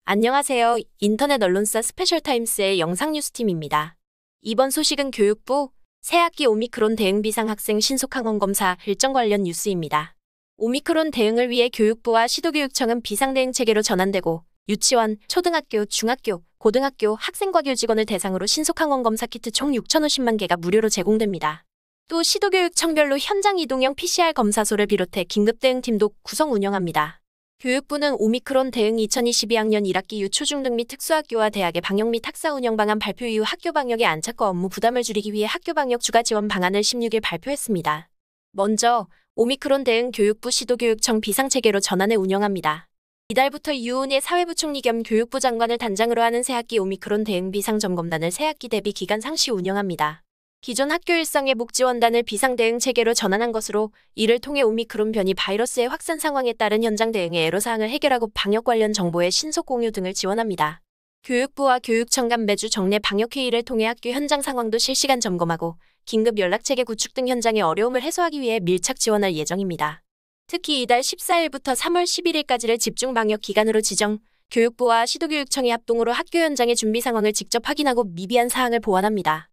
안녕하세요. 인터넷 언론사 스페셜타임스의 영상뉴스팀입니다. 이번 소식은 교육부 새학기 오미크론 대응 비상 학생 신속항원 검사 일정 관련 뉴스입니다. 오미크론 대응을 위해 교육부와 시도교육청은 비상대응 체계로 전환되고 유치원, 초등학교, 중학교, 고등학교 학생과 교직원을 대상으로 신속항원 검사 키트 총 6,050만 개가 무료로 제공됩니다. 또 시도교육청별로 현장 이동형 PCR 검사소를 비롯해 긴급대응팀도 구성 운영합니다. 교육부는 오미크론 대응 2022학년 1학기 유초중등 및 특수학교와 대학의 방역 및 학사 운영 방안 발표 이후 학교 방역의 안착과 업무 부담을 줄이기 위해 학교 방역 추가 지원 방안을 16일 발표했습니다. 먼저 오미크론 대응 교육부 시도교육청 비상체계로 전환해 운영합니다. 이달부터 유은혜 사회부총리 겸 교육부 장관을 단장으로 하는 새학기 오미크론 대응 비상점검단을 새학기 대비 기간 상시 운영합니다. 기존 학교 일성의 목지원단을 비상대응 체계로 전환한 것으로 이를 통해 오미크론 변이 바이러스의 확산 상황에 따른 현장 대응의 애로사항을 해결하고 방역 관련 정보의 신속 공유 등을 지원합니다. 교육부와 교육청 간 매주 정례 방역회의를 통해 학교 현장 상황도 실시간 점검하고 긴급 연락체계 구축 등 현장의 어려움을 해소하기 위해 밀착 지원할 예정입니다. 특히 이달 14일부터 3월 11일까지를 집중 방역 기간으로 지정, 교육부와 시도교육청이 합동으로 학교 현장의 준비 상황을 직접 확인하고 미비한 사항을 보완합니다.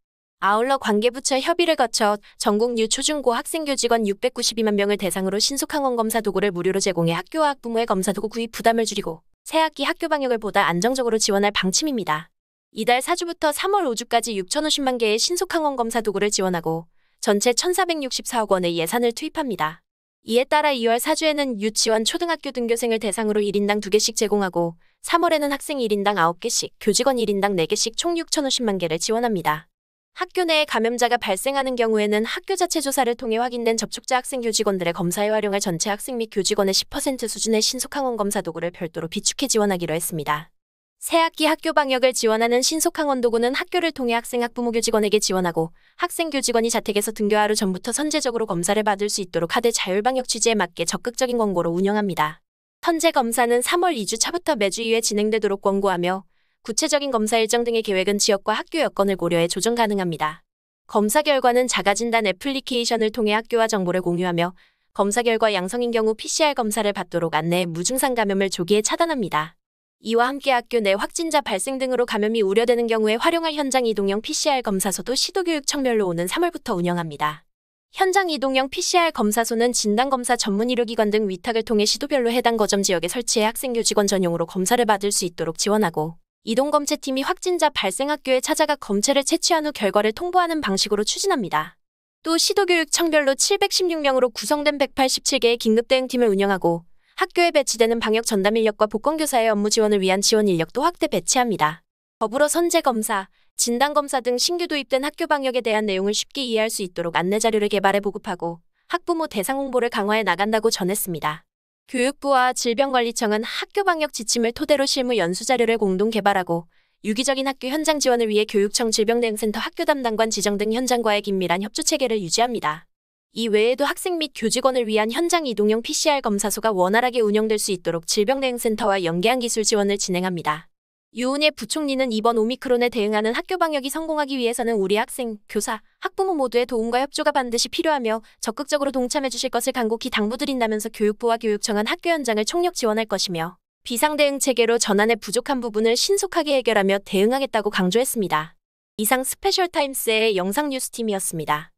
아울러 관계부처 협의를 거쳐 전국 유초중고 학생교직원 692만 명을 대상으로 신속항원 검사 도구를 무료로 제공해 학교와 학부모의 검사 도구 구입 부담을 줄이고 새학기 학교 방역을 보다 안정적으로 지원할 방침입니다. 이달 4주부터 3월 5주까지 6,050만 개의 신속항원 검사 도구를 지원하고 전체 1,464억 원의 예산을 투입합니다. 이에 따라 2월 4주에는 유치원, 초등학교 등교생을 대상으로 1인당 2개씩 제공하고 3월에는 학생 1인당 9개씩, 교직원 1인당 4개씩 총 6,050만 개를 지원합니다. 학교 내에 감염자가 발생하는 경우에는 학교 자체 조사를 통해 확인된 접촉자 학생 교직원들의 검사에 활용할 전체 학생 및 교직원의 10% 수준의 신속항원 검사 도구를 별도로 비축해 지원하기로 했습니다. 새학기 학교 방역을 지원하는 신속항원 도구는 학교를 통해 학생 학부모 교직원에게 지원하고 학생 교직원이 자택에서 등교 하루 전부터 선제적으로 검사를 받을 수 있도록 하되 자율방역 취지에 맞게 적극적인 권고로 운영합니다. 선제 검사는 3월 2주 차부터 매주 2회 진행되도록 권고하며 구체적인 검사 일정 등의 계획은 지역과 학교 여건을 고려해 조정 가능합니다. 검사 결과는 자가진단 애플리케이션을 통해 학교와 정보를 공유하며 검사 결과 양성인 경우 PCR 검사를 받도록 안내해 무증상 감염을 조기에 차단합니다. 이와 함께 학교 내 확진자 발생 등으로 감염이 우려되는 경우에 활용할 현장 이동형 PCR 검사소도 시도교육청별로 오는 3월부터 운영합니다. 현장 이동형 PCR 검사소는 진단검사 전문 의료기관 등 위탁을 통해 시도별로 해당 거점 지역에 설치해 학생 교직원 전용으로 검사를 받을 수 있도록 지원하고 이동검체팀이 확진자 발생 학교에 찾아가 검체를 채취한 후 결과를 통보하는 방식으로 추진합니다. 또 시도교육청별로 716명으로 구성된 187개의 긴급대응팀을 운영하고 학교에 배치되는 방역 전담 인력과 보건교사의 업무 지원을 위한 지원 인력도 확대 배치합니다. 더불어 선제검사, 진단검사 등 신규 도입된 학교 방역에 대한 내용을 쉽게 이해할 수 있도록 안내자료를 개발해 보급하고 학부모 대상 홍보를 강화해 나간다고 전했습니다. 교육부와 질병관리청은 학교 방역 지침을 토대로 실무 연수자료를 공동 개발하고 유기적인 학교 현장 지원을 위해 교육청 질병대응센터 학교 담당관 지정 등 현장과의 긴밀한 협조체계를 유지합니다. 이 외에도 학생 및 교직원을 위한 현장 이동형 PCR 검사소가 원활하게 운영될 수 있도록 질병대응센터와 연계한 기술 지원을 진행합니다. 유은혜 부총리는 이번 오미크론에 대응하는 학교 방역이 성공하기 위해서는 우리 학생, 교사, 학부모 모두의 도움과 협조가 반드시 필요하며 적극적으로 동참해 주실 것을 간곡히 당부드린다면서 교육부와 교육청은 학교 현장을 총력 지원할 것이며 비상대응 체계로 전환해 부족한 부분을 신속하게 해결하며 대응하겠다고 강조했습니다. 이상 스페셜타임스의 영상뉴스팀이었습니다.